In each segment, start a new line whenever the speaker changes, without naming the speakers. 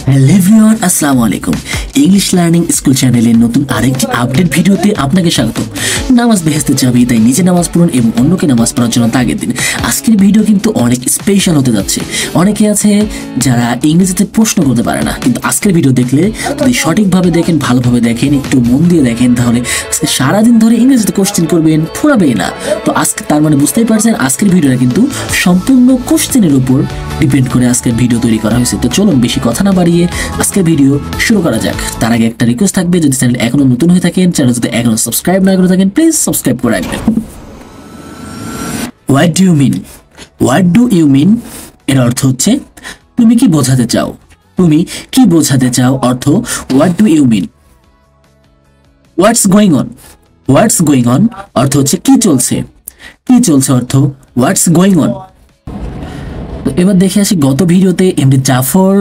Hello everyone, আসসালামু আলাইকুম। English learning school চ্যানেলের নতুন আরেকটি আপডেট ভিডিওতে আপনাকে স্বাগত। নামাজ বেহেশতে চাবি, তাই নিজে নামাজ পড়ুন এবং অন্যকে নামাজ পড়ার জন্য তাগিদ দিন। আজকের ভিডিও কিন্তু অনেক স্পেশাল হতে যাচ্ছে। অনেকে আছে যারা ইংরেজিতে প্রশ্ন করতে পারে না, কিন্তু আজকের ভিডিও দেখলে যদি সঠিকভাবে দেখেন, ভালোভাবে দেখেন, একটু মন দিয়ে দেখেন, তাহলে আজকে সারাদিন ধরে ইংরেজিতে কোশ্চেন করবেন, ফুরাবেই না। তো আজকে তার মানে বুঝতেই পারছেন আজকের ভিডিওটা কিন্তু সম্পূর্ণ কোশ্চেনের উপর ডিপেন্ড করে আজকের ভিডিও তৈরি করা হয়েছে। তো চলুন বেশি কথা না বাড়িয়ে আজকের ভিডিও শুরু করা যাক। তার আগে একটা রিকোয়েস্ট থাকবে, যদি চ্যানেল এখনো নতুন হয়ে থাকেন, চ্যানেল যদি এখনো সাবস্ক্রাইব না করে থাকেন, প্লিজ সাবস্ক্রাইব করে রাখবেন। What do you mean? What do you mean এর অর্থ হচ্ছে তুমি কি বোঝাতে চাও। তুমি কি বোঝাতে চাও অর্থ what do you mean. What's going on? What's going on অর্থ হচ্ছে কি চলছে। কি চলছে অর্থ হোয়াটস গোয়িং অন। তো এবার দেখে আসি, গত ভিডিওতে এমডি জাফর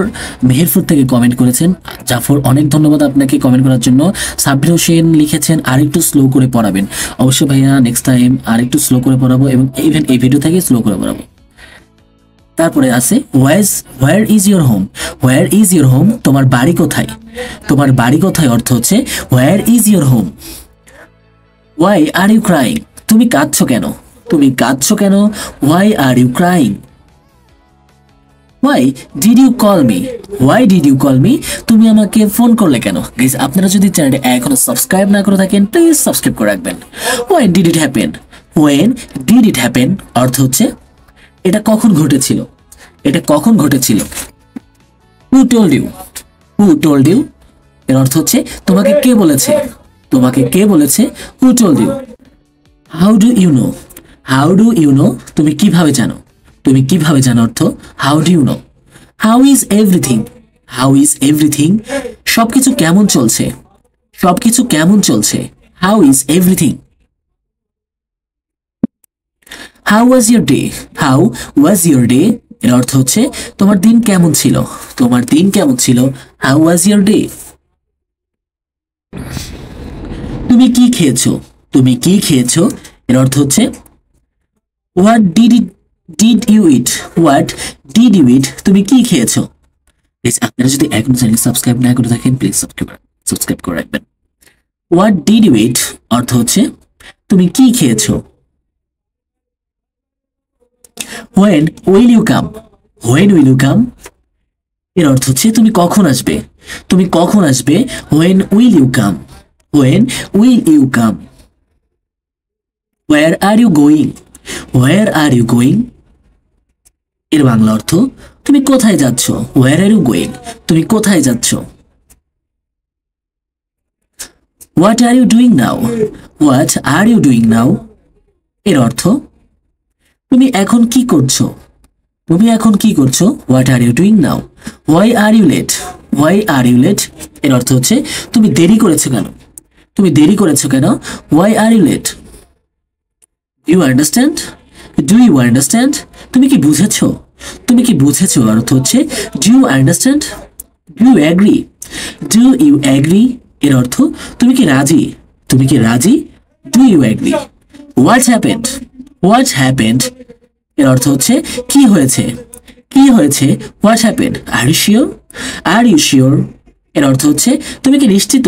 মেহেরপুর থেকে কমেন্ট করেছেন। জাফর, অনেক ধন্যবাদ আপনাকে কমেন্ট করার জন্য। সাব্বির হোসেন লিখেছেন আরেকটু স্লো করে পড়াবেন। অবশ্যই ভাইয়া, নেক্সট টাইম আরেকটু স্লো করে পড়াবো এবং ইভেন এই ভিডিও থেকে স্লো করে পড়াবো। তারপরে আছে where is your home? Where is your home, তোমার বাড়ি কোথায়? তোমার বাড়ি কোথায় অর্থ হচ্ছে where is your home. Why are you crying? তুমি কাঁদছো কেন? তুমি কাঁদছো কেন? Why are you crying? Why did you call me? Why did you call me? তুমি আমাকে ফোন করলে কেন? গাইস, আপনারা যদি চ্যানেলটা এখনো সাবস্ক্রাইব না করে থাকেন, প্লিজ সাবস্ক্রাইব করে রাখবেন। When did it happen? When did it happen অর্থ হচ্ছে এটা কখন ঘটেছিল। এটা কখন ঘটেছিল। Who told you? Who told you এর অর্থ হচ্ছে তোমাকে কে বলেছে। তোমাকে কে বলেছে? Who told you? How do you know? How do you know তুমি কিভাবে জানো। তুমি কিভাবে জানো অর্থ how do you know. How is everything? How is everything সবকিছু কেমন চলছে। সবকিছু কেমন চলছে। How is everything. How was your day? How was your day এর অর্থ হচ্ছে তোমার দিন কেমন ছিল। তোমার দিন কেমন ছিল। How was your day. তুমি কি খেয়েছো? তুমি কি খেয়েছো এর অর্থ হচ্ছে what did you eat? What did you eat তুমি কি খেয়েছো। আপনারা যদি এখনো চ্যানেল সাবস্ক্রাইব না করে থাকেন, প্লিজ সাবস্ক্রাইব করে রাখবেন। হোয়াট ডিড ইউ ইট অর্থ হচ্ছে তুমি কি খেয়েছো। When will you come? When will you come এর অর্থ হচ্ছে তুমি কখন আসবে। তুমি কখন আসবে। When will you come. When will you come. Where are you going? Where are you going এর বাংলা অর্থ তুমি কোথায় যাচ্ছ। হোয়ার আর ইউ গোয়িং তুমি কোথায় যাচ্ছ। What are you doing now? What are you doing now এর অর্থ তুমি এখন কি করছো। তুমি এখন কি করছো। What are you doing now. Why are you late? Why are you late এর অর্থ হচ্ছে তুমি দেরি করেছো কেন। তুমি দেরি করেছো কেন। Why are you late. You understand? Do you understand তুমি কি বুঝেছো। তুমি কি বুঝেছো অর্থ হচ্ছে do you understand. Do you agree? Do you agree এর অর্থ তুমি কি রাজি। তুমি কি রাজি। Do you agree. What happened? What happened এর অর্থ হচ্ছে কি হয়েছে। কি হয়েছে। What happened. Are you sure? Are you sure এর অর্থ হচ্ছে তুমি কি নিশ্চিত।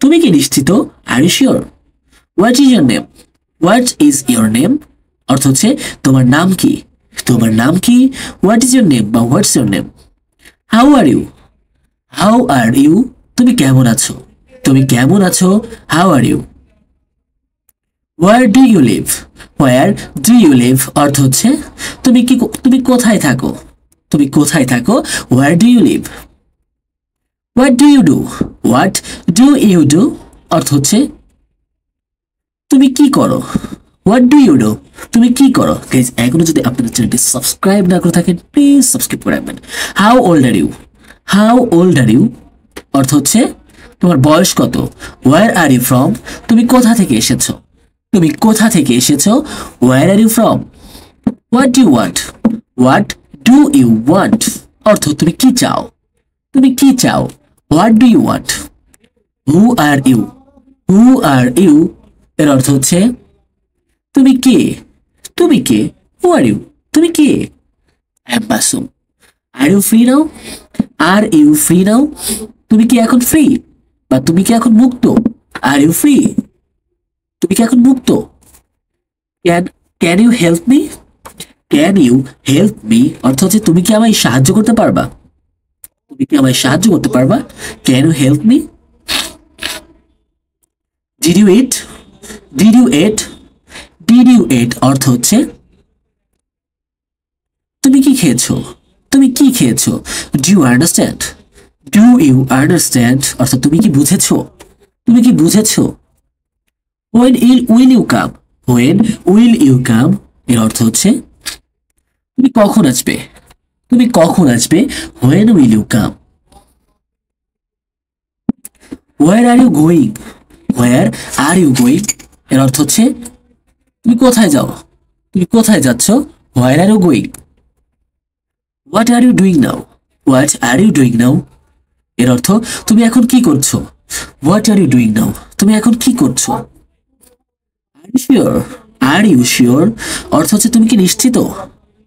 তুমি কি নিশ্চিত। আর you sure. What is your name? What is your name অর্থ হচ্ছে তোমার নাম কি। তোমার নাম কি। হোয়াট ইজ ইয়োর নেম বা what's your name. How are you? How are you তুমি কেমন আছো। তুমি কেমন আছো। How are you. Where do you live? Where do you live অর্থ হচ্ছে তুমি কোথায় থাকো। তুমি কোথায় থাকো। Where do you live. What do you do? What do you do অর্থ হচ্ছে তুমি কি করো। হোয়াট ডু ইউ ডু তুমি কি করো। গাইস, এখনো যদি আপনারা চ্যানেলটি সাবস্ক্রাইব না করে থাকেন, প্লিজ সাবস্ক্রাইব করে রাখবেন। How old are you? How old are you অর্থ হচ্ছে তোমার বয়স কত। ওয়ার আর ইউ ফ্রম তুমি কোথা থেকে এসেছো। তুমি কোথা থেকে এসেছো। Where are you from. What do you want? What do you want অর্থ তুমি কি চাও। তুমি কি চাও। What do you want. Who are you? Who are you এর অর্থ হচ্ছে তুমি কে। তুমি কে। হু আর ইউ তুমি কে। I am Basum. Are you free now? Are you free now? তুমি কি এখন ফ্রি? বা তুমি কি এখন মুক্ত? Are you free? তুমি কি এখন মুক্ত? Can can you help me? Can you help me অর্থ হচ্ছে তুমি কি আমায় সাহায্য করতে পারবা? তুমি কি আমায় সাহায্য করতে পারবা? Can you help me? Did you eat? Did you eat? Did you eat অর্থ হচ্ছে তুমি কি খেয়েছো? তুমি কি খেয়েছো? Do you understand? Do you understand অর্থাৎ তুমি কি বুঝেছো? তুমি কি বুঝেছো? When will you come? When will you come এর অর্থ হচ্ছে তুমি কখন আসবে? তুমি কখন আসবে? When will you come? Where are you going? Where are you going এর অর্থ হচ্ছে তুমি কোথায় যাও? তুমি কোথায় যাচ্ছ? Where are you going? What are you doing now? What are you doing now এর অর্থ তুমি এখন কি করছো? What are you doing now? তুমি এখন কি করছো? Are you sure? Are you sure অর্থ হচ্ছে তুমি কি নিশ্চিত?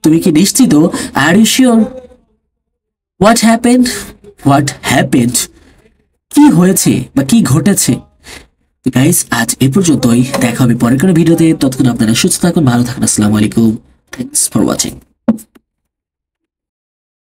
তুমি কি নিশ্চিত? Are you sure? What happened? What happened কি হয়েছে বা কি ঘটেছে? তো গাইস আজ এ পর্যন্তই, দেখা হবে পরের কোনো ভিডিওতে। ততক্ষণ আপনারা সুস্থ থাকুন, ভালো থাকুন। আসসালামু আলাইকুম, থ্যাঙ্কস ফর ওয়াচিং।